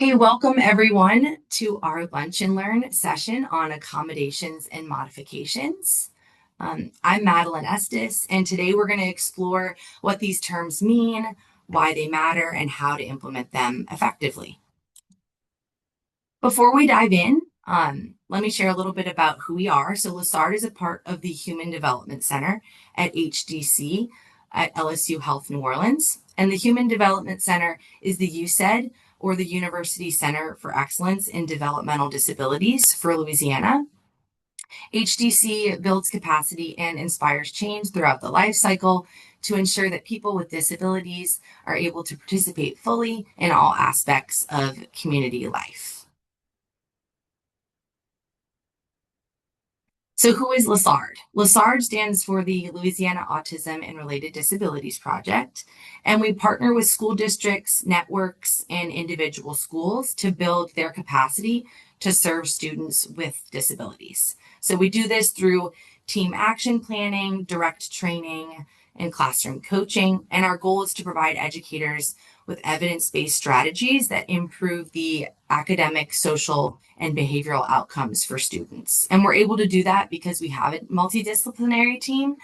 Hey, welcome everyone to our Lunch and Learn session on accommodations and modifications. I'm Madeline Estes, and today we're going to explore what these terms mean, why they matter, and how to implement them effectively. Before we dive in, let me share a little bit about who we are. So LaSard is a part of the Human Development Center at HDC at LSU Health New Orleans. And the Human Development Center is the UCED, or the University Center for Excellence in Developmental Disabilities for Louisiana. HDC builds capacity and inspires change throughout the life cycle to ensure that people with disabilities are able to participate fully in all aspects of community life. So who is LaSard? LaSard stands for the Louisiana Autism and Related Disabilities Project, and we partner with school districts, networks, and individual schools to build their capacity to serve students with disabilities. So we do this through team action planning, direct training, and classroom coaching, and our goal is to provide educators with evidence-based strategies that improve the academic, social, and behavioral outcomes for students. And we're able to do that because we have a multidisciplinary team,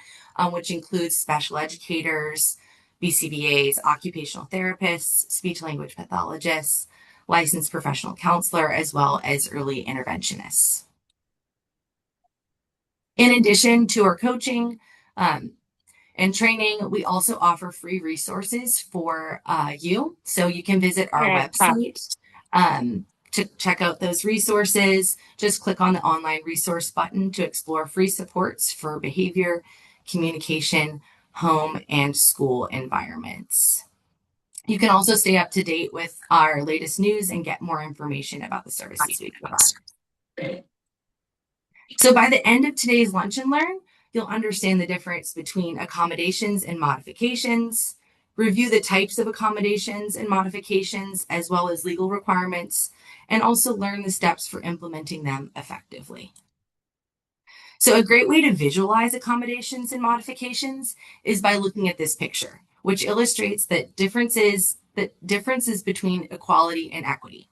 which includes special educators, BCBAs, occupational therapists, speech language pathologists, licensed professional counselor, as well as early interventionists. In addition to our coaching, and training, we also offer free resources for you. So you can visit our website to check out those resources. Just click on the online resource button to explore free supports for behavior, communication, home, and school environments. You can also stay up to date with our latest news and get more information about the services we provide. So by the end of today's Lunch and Learn, you'll understand the difference between accommodations and modifications, review the types of accommodations and modifications, as well as legal requirements, and also learn the steps for implementing them effectively. So a great way to visualize accommodations and modifications is by looking at this picture, which illustrates the differences between equality and equity.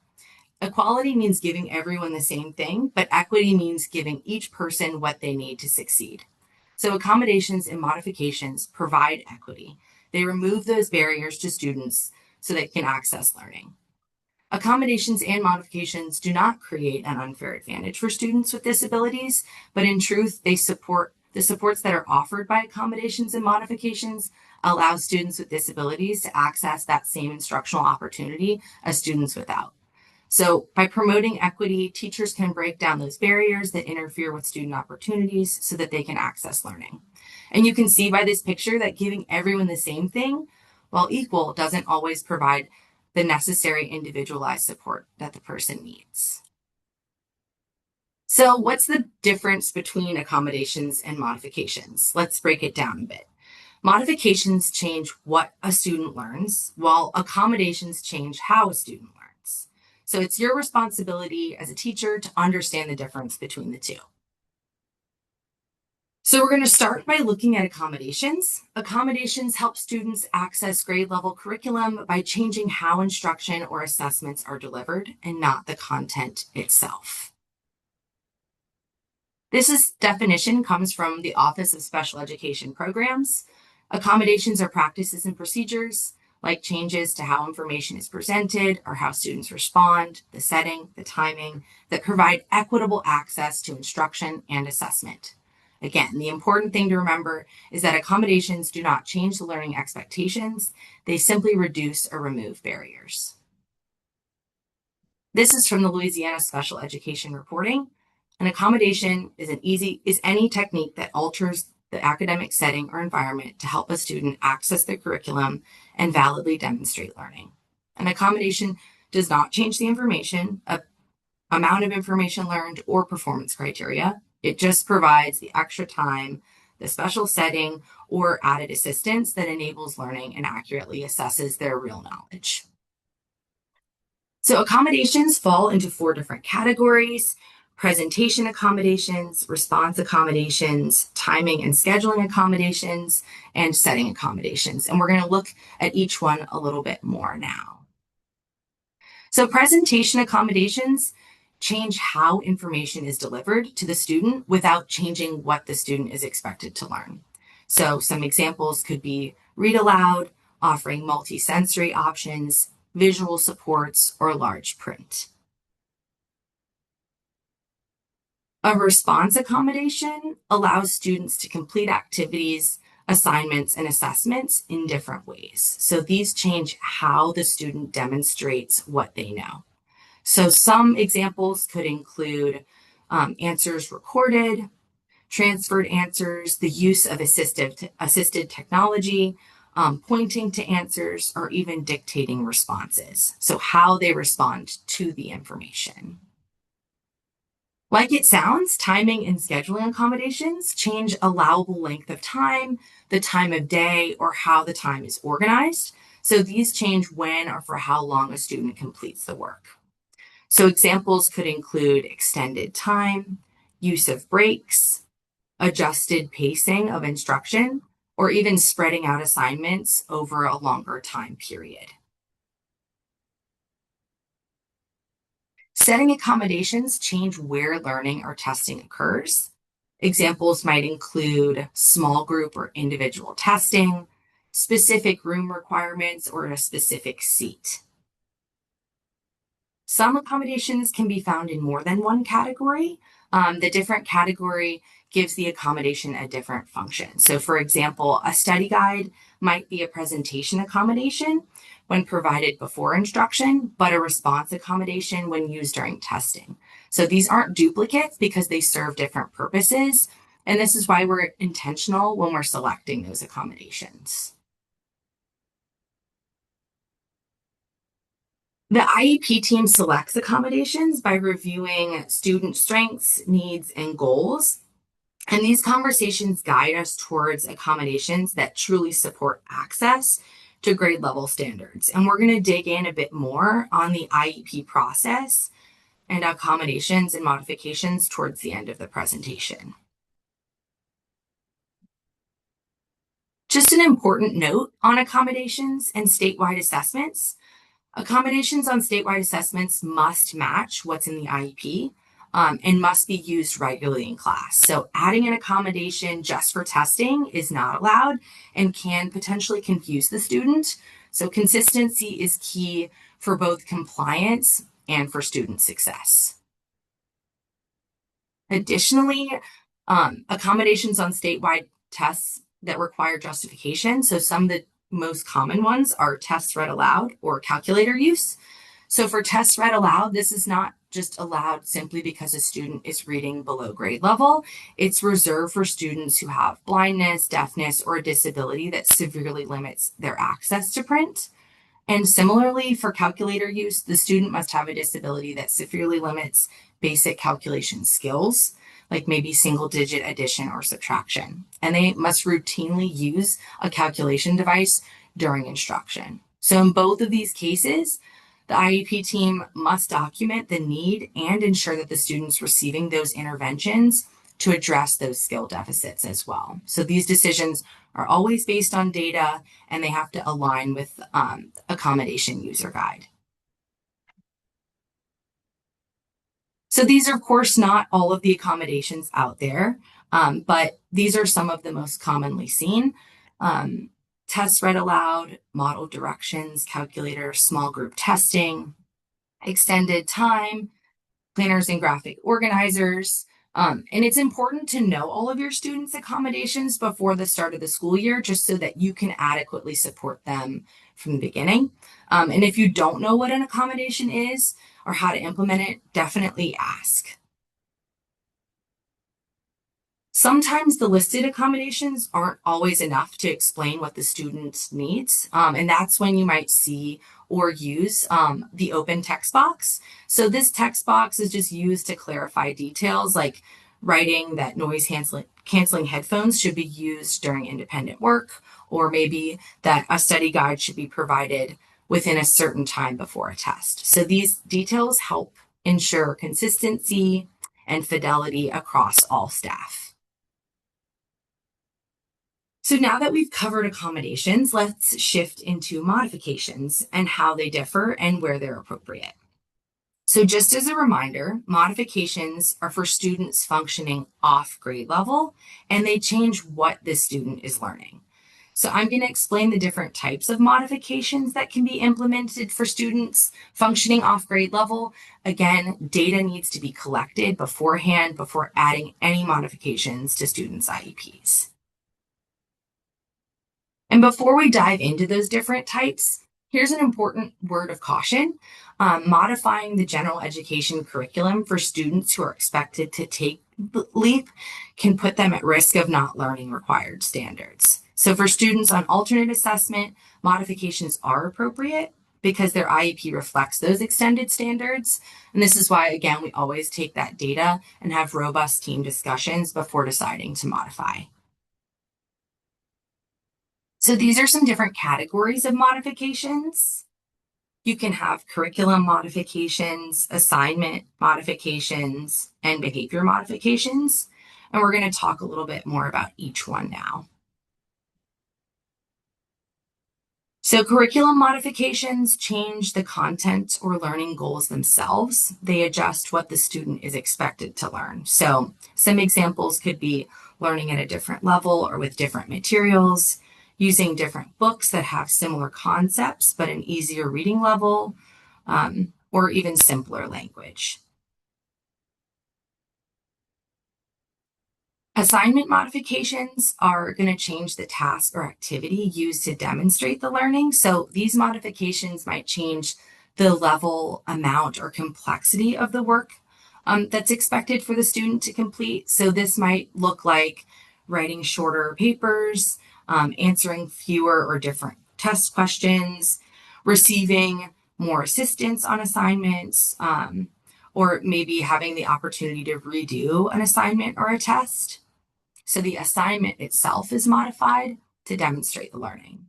Equality means giving everyone the same thing, but equity means giving each person what they need to succeed. So accommodations and modifications provide equity. They remove those barriers to students so they can access learning. Accommodations and modifications do not create an unfair advantage for students with disabilities, but in truth, the supports that are offered by accommodations and modifications allow students with disabilities to access that same instructional opportunity as students without. So by promoting equity, teachers can break down those barriers that interfere with student opportunities so that they can access learning. And you can see by this picture that giving everyone the same thing, while equal, doesn't always provide the necessary individualized support that the person needs. So what's the difference between accommodations and modifications? Let's break it down a bit. Modifications change what a student learns, while accommodations change how a student learns. So it's your responsibility as a teacher to understand the difference between the two. So we're going to start by looking at accommodations. Accommodations help students access grade level curriculum by changing how instruction or assessments are delivered and not the content itself. This definition comes from the Office of Special Education Programs. Accommodations are practices and procedures like changes to how information is presented or how students respond, the setting, the timing, that provide equitable access to instruction and assessment. Again, the important thing to remember is that accommodations do not change the learning expectations. They simply reduce or remove barriers. This is from the Louisiana Special Education Reporting. An accommodation is any technique that alters the academic setting or environment to help a student access the curriculum and validly demonstrate learning. An accommodation does not change the information, amount of information learned, or performance criteria. It just provides the extra time, the special setting, or added assistance that enables learning and accurately assesses their real knowledge. So accommodations fall into 4 different categories: presentation accommodations, response accommodations, timing and scheduling accommodations, and setting accommodations. And we're going to look at each one a little bit more now. So presentation accommodations change how information is delivered to the student without changing what the student is expected to learn. So some examples could be read aloud, offering multi-sensory options, visual supports, or large print. A response accommodation allows students to complete activities, assignments, and assessments in different ways. So these change how the student demonstrates what they know. So some examples could include answers recorded, transferred answers, the use of assisted technology, pointing to answers, or even dictating responses. So how they respond to the information. Like it sounds, timing and scheduling accommodations change allowable length of time, the time of day, or how the time is organized. So these change when or for how long a student completes the work. So examples could include extended time, use of breaks, adjusted pacing of instruction, or even spreading out assignments over a longer time period. Setting accommodations change where learning or testing occurs. Examples might include small group or individual testing, specific room requirements, or a specific seat. Some accommodations can be found in more than one category. The different category gives the accommodation a different function. So for example, a study guide might be a presentation accommodation when provided before instruction, but a response accommodation when used during testing. So these aren't duplicates because they serve different purposes. And this is why we're intentional when we're selecting those accommodations. The IEP team selects accommodations by reviewing student strengths, needs, and goals. And these conversations guide us towards accommodations that truly support access to grade level standards. And we're going to dig in a bit more on the IEP process and accommodations and modifications towards the end of the presentation. Just an important note on accommodations and statewide assessments. Accommodations on statewide assessments must match what's in the IEP and must be used regularly in class. So adding an accommodation just for testing is not allowed and can potentially confuse the student. So consistency is key for both compliance and for student success. Additionally, accommodations on statewide tests that require justification. So some of the most common ones are tests read aloud or calculator use. So for tests read aloud, this is not just allowed simply because a student is reading below grade level. It's reserved for students who have blindness, deafness, or a disability that severely limits their access to print. And similarly, for calculator use, the student must have a disability that severely limits basic calculation skills, like maybe single digit addition or subtraction. And they must routinely use a calculation device during instruction. So in both of these cases, the IEP team must document the need and ensure that the student's receiving those interventions to address those skill deficits as well. So these decisions are always based on data and they have to align with accommodation user guide. So these are, of course, not all of the accommodations out there, but these are some of the most commonly seen. Tests read aloud, model directions, calculator, small group testing, extended time, planners and graphic organizers. And it's important to know all of your students' accommodations before the start of the school year, just so that you can adequately support them from the beginning. And if you don't know what an accommodation is or how to implement it, definitely ask. Sometimes the listed accommodations aren't always enough to explain what the student needs. And that's when you might see or use the open text box. So this text box is just used to clarify details like writing that noise canceling headphones should be used during independent work, or maybe that a study guide should be provided within a certain time before a test. So these details help ensure consistency and fidelity across all staff. So now that we've covered accommodations, let's shift into modifications and how they differ and where they're appropriate. So just as a reminder, modifications are for students functioning off grade level, and they change what the student is learning. So I'm going to explain the different types of modifications that can be implemented for students functioning off grade level. Again, data needs to be collected beforehand before adding any modifications to students' IEPs. And before we dive into those different types, here's an important word of caution. Modifying the general education curriculum for students who are expected to take LEAP can put them at risk of not learning required standards. So for students on alternate assessment, modifications are appropriate because their IEP reflects those extended standards. And this is why, again, we always take that data and have robust team discussions before deciding to modify. So these are some different categories of modifications. You can have curriculum modifications, assignment modifications, and behavior modifications. And we're going to talk a little bit more about each one now. So curriculum modifications change the content or learning goals themselves. They adjust what the student is expected to learn. So some examples could be learning at a different level or with different materials, using different books that have similar concepts but an easier reading level, or even simpler language. Assignment modifications are going to change the task or activity used to demonstrate the learning. So these modifications might change the level, amount, or complexity of the work that's expected for the student to complete. So this might look like writing shorter papers, answering fewer or different test questions, receiving more assistance on assignments, or maybe having the opportunity to redo an assignment or a test. So the assignment itself is modified to demonstrate the learning.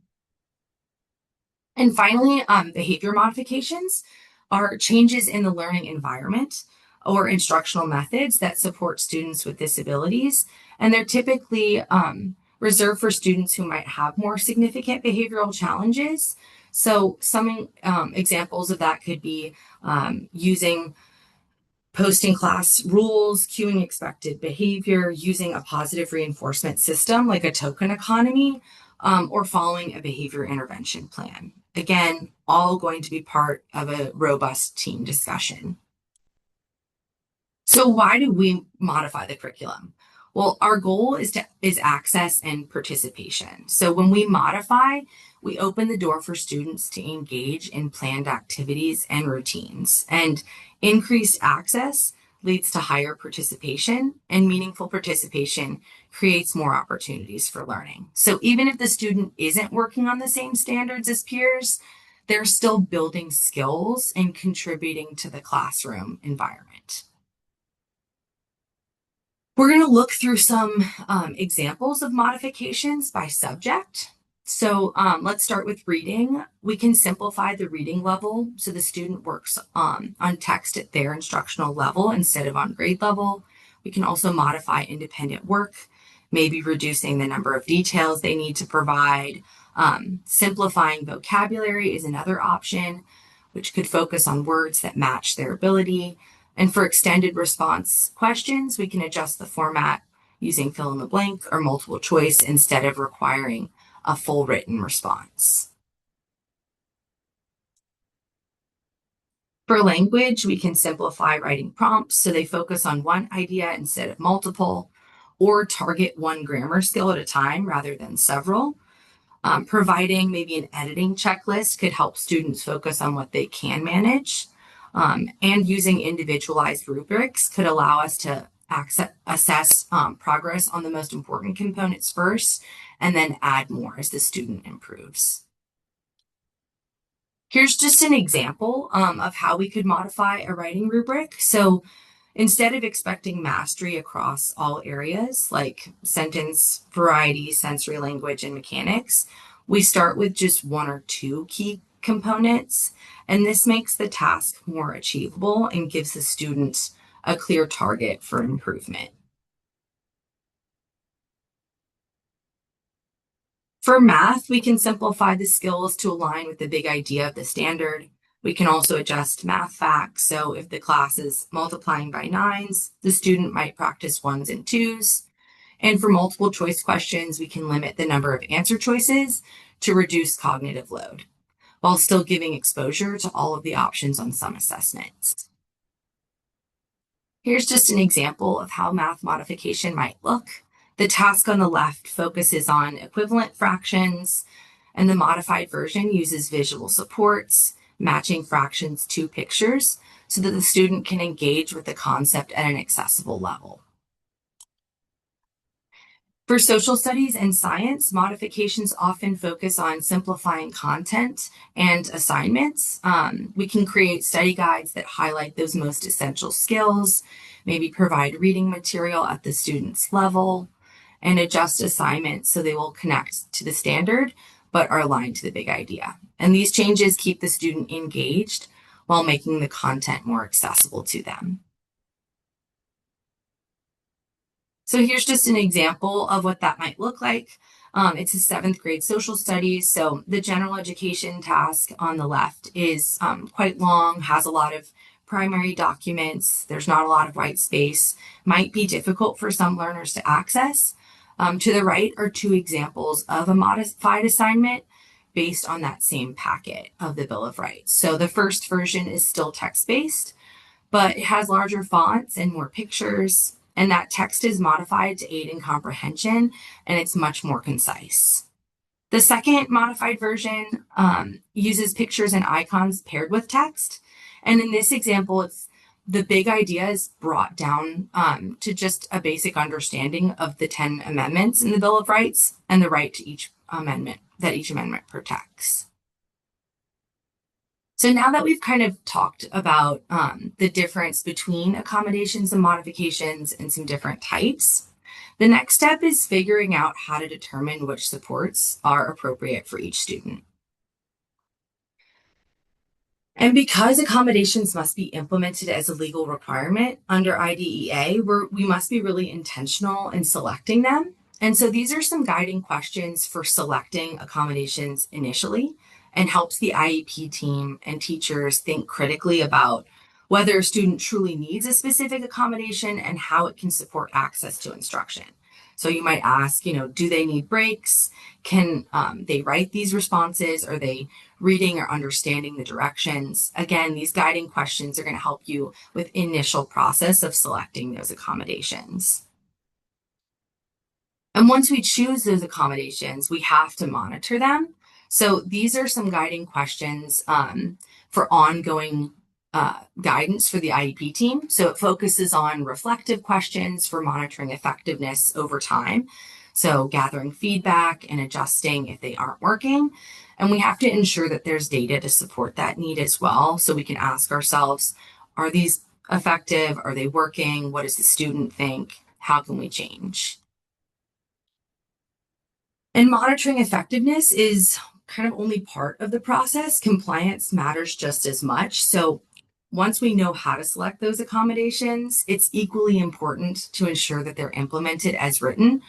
And finally, behavior modifications are changes in the learning environment or instructional methods that support students with disabilities. And they're typically reserved for students who might have more significant behavioral challenges. So some examples of that could be using posting class rules, cueing expected behavior, using a positive reinforcement system like a token economy, or following a behavior intervention plan. Again, all going to be part of a robust team discussion. So why do we modify the curriculum? Well, our goal is access and participation. So when we modify, we open the door for students to engage in planned activities and routines. And increased access leads to higher participation, and meaningful participation creates more opportunities for learning. So even if the student isn't working on the same standards as peers, they're still building skills and contributing to the classroom environment. We're going to look through some examples of modifications by subject. So let's start with reading. We can simplify the reading level so the student works on text at their instructional level instead of on grade level. We can also modify independent work, maybe reducing the number of details they need to provide. Simplifying vocabulary is another option, which could focus on words that match their ability. And for extended response questions, we can adjust the format using fill in the blank or multiple choice instead of requiring a full written response. For language, we can simplify writing prompts so they focus on one idea instead of multiple, or target one grammar skill at a time rather than several. Providing maybe an editing checklist could help students focus on what they can manage. And using individualized rubrics could allow us to assess progress on the most important components first, and then add more as the student improves. Here's just an example of how we could modify a writing rubric. So instead of expecting mastery across all areas like sentence variety, sensory language, and mechanics, we start with just one or two key components, and this makes the task more achievable and gives the students a clear target for improvement. For math, we can simplify the skills to align with the big idea of the standard. We can also adjust math facts. So if the class is multiplying by nines, the student might practice ones and twos. And for multiple choice questions, we can limit the number of answer choices to reduce cognitive load while still giving exposure to all of the options on some assessments. Here's just an example of how math modification might look. The task on the left focuses on equivalent fractions, and the modified version uses visual supports, matching fractions to pictures, so that the student can engage with the concept at an accessible level. For social studies and science, modifications often focus on simplifying content and assignments. We can create study guides that highlight those most essential skills, maybe provide reading material at the student's level, and adjust assignments so they will connect to the standard but are aligned to the big idea. And these changes keep the student engaged while making the content more accessible to them. So here's just an example of what that might look like. It's a 7th grade social studies. So the general education task on the left is quite long, has a lot of primary documents. There's not a lot of white space, might be difficult for some learners to access. To the right are 2 examples of a modified assignment based on that same packet of the Bill of Rights. So the first version is still text-based, but it has larger fonts and more pictures, and that text is modified to aid in comprehension, and it's much more concise. The second modified version uses pictures and icons paired with text, and in this example, the big idea is brought down to just a basic understanding of the 10 amendments in the Bill of Rights and the right to each amendment that each amendment protects. So now that we've kind of talked about the difference between accommodations and modifications and some different types, the next step is figuring out how to determine which supports are appropriate for each student. And because accommodations must be implemented as a legal requirement under IDEA, we must be really intentional in selecting them. And so these are some guiding questions for selecting accommodations initially, and helps the IEP team and teachers think critically about whether a student truly needs a specific accommodation and how it can support access to instruction. So you might ask, do they need breaks? Can they write these responses? Are they reading or understanding the directions? Again, these guiding questions are going to help you with initial process of selecting those accommodations. And once we choose those accommodations, we have to monitor them. So these are some guiding questions for ongoing guidance for the IEP team. So it focuses on reflective questions for monitoring effectiveness over time. So gathering feedback and adjusting if they aren't working. And we have to ensure that there's data to support that need as well. So we can ask ourselves, are these effective? Are they working? What does the student think? How can we change? And monitoring effectiveness is kind of only part of the process. Compliance matters just as much. So once we know how to select those accommodations, it's equally important to ensure that they're implemented as written.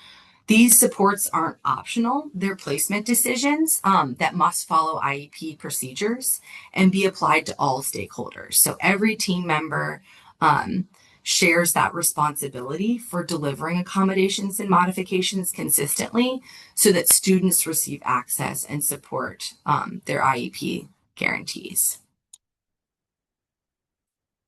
These supports aren't optional. They're placement decisions that must follow IEP procedures and be applied to all stakeholders. So every team member shares that responsibility for delivering accommodations and modifications consistently so that students receive access and support their IEP guarantees.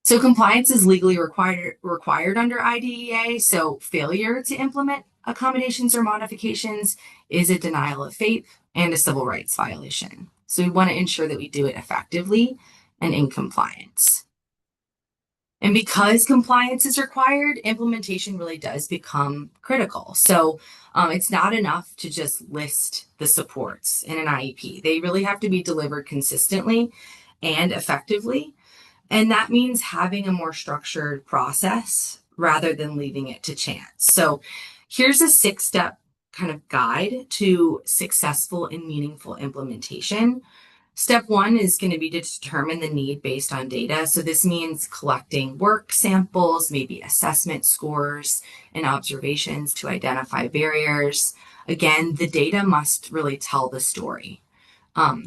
So compliance is legally required under IDEA. So failure to implement accommodations or modifications is a denial of faith and a civil rights violation. So we want to ensure that we do it effectively and in compliance. And because compliance is required, implementation really does become critical. So it's not enough to just list the supports in an IEP. They really have to be delivered consistently and effectively. And that means having a more structured process rather than leaving it to chance. So here's a 6-step kind of guide to successful and meaningful implementation. Step 1 is going to be to determine the need based on data. So this means collecting work samples, maybe assessment scores and observations to identify barriers. Again, the data must really tell the story.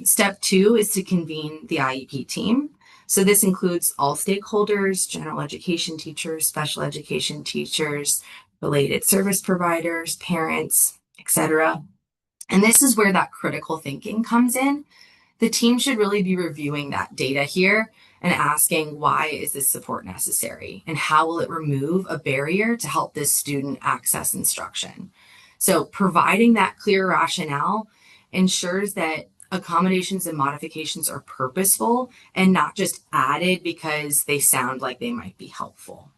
Step 2 is to convene the IEP team. So this includes all stakeholders, general education teachers, special education teachers, related service providers, parents, etc. And this is where that critical thinking comes in. The team should really be reviewing that data here and asking, why is this support necessary? And how will it remove a barrier to help this student access instruction? So providing that clear rationale ensures that accommodations and modifications are purposeful and not just added because they sound like they might be helpful.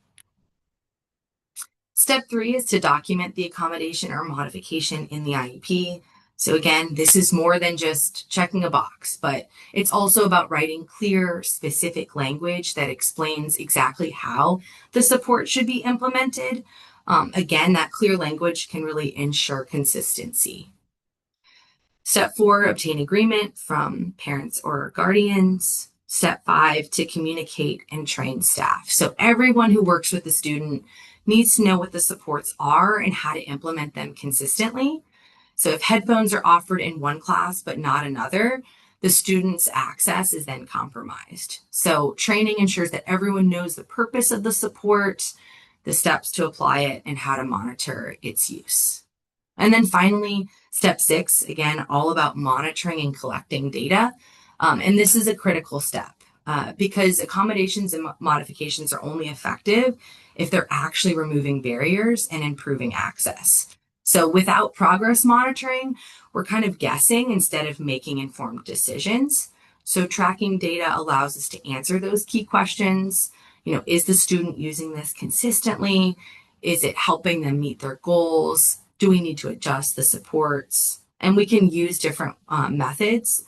Step 3 is to document the accommodation or modification in the IEP. So again, this is more than just checking a box, but it's also about writing clear, specific language that explains exactly how the support should be implemented. Again, that clear language can really ensure consistency. Step 4, obtain agreement from parents or guardians. Step 5, to communicate and train staff. So everyone who works with the student needs to know what the supports are and how to implement them consistently. So if headphones are offered in one class but not another, the student's access is then compromised. So training ensures that everyone knows the purpose of the support, the steps to apply it, and how to monitor its use. And then finally, step 6, again, all about monitoring and collecting data. And this is a critical step because accommodations and modifications are only effective if they're actually removing barriers and improving access. So without progress monitoring, we're kind of guessing instead of making informed decisions. So tracking data allows us to answer those key questions. Is the student using this consistently? Is it helping them meet their goals? Do we need to adjust the supports? And we can use different methods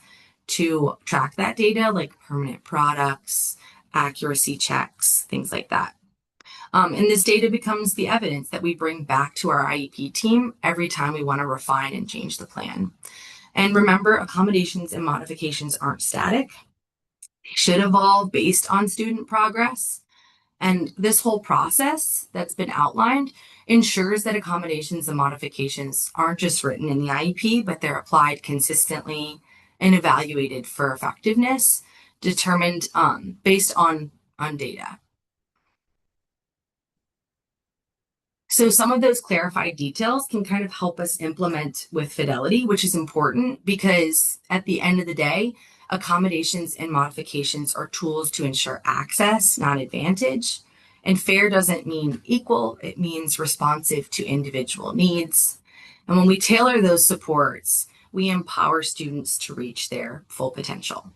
to track that data, like permanent products, accuracy checks, things like that. And this data becomes the evidence that we bring back to our IEP team every time we want to refine and change the plan. And remember, accommodations and modifications aren't static. They should evolve based on student progress. And this whole process that's been outlined ensures that accommodations and modifications aren't just written in the IEP, but they're applied consistently and evaluated for effectiveness, determined based on data. So some of those clarified details can kind of help us implement with fidelity, which is important because at the end of the day, accommodations and modifications are tools to ensure access, not advantage. And fair doesn't mean equal, it means responsive to individual needs. And when we tailor those supports, we empower students to reach their full potential.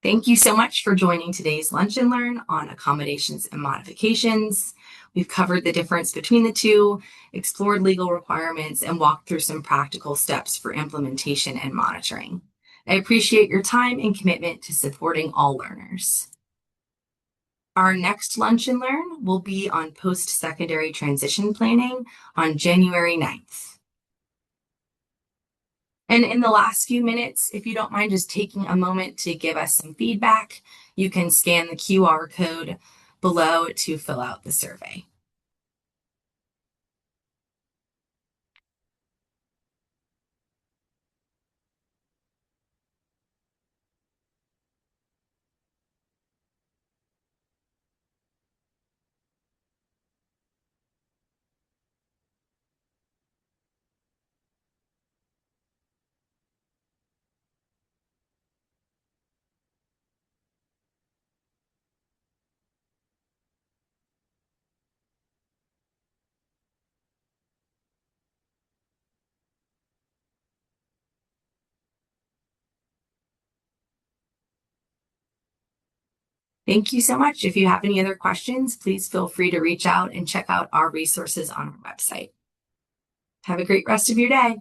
Thank you so much for joining today's Lunch and Learn on accommodations and modifications. We've covered the difference between the two, explored legal requirements, and walked through some practical steps for implementation and monitoring. I appreciate your time and commitment to supporting all learners. Our next Lunch and Learn will be on post-secondary transition planning on January 9th. And in the last few minutes, if you don't mind just taking a moment to give us some feedback, you can scan the QR code below to fill out the survey. Thank you so much. If you have any other questions, please feel free to reach out and check out our resources on our website. Have a great rest of your day.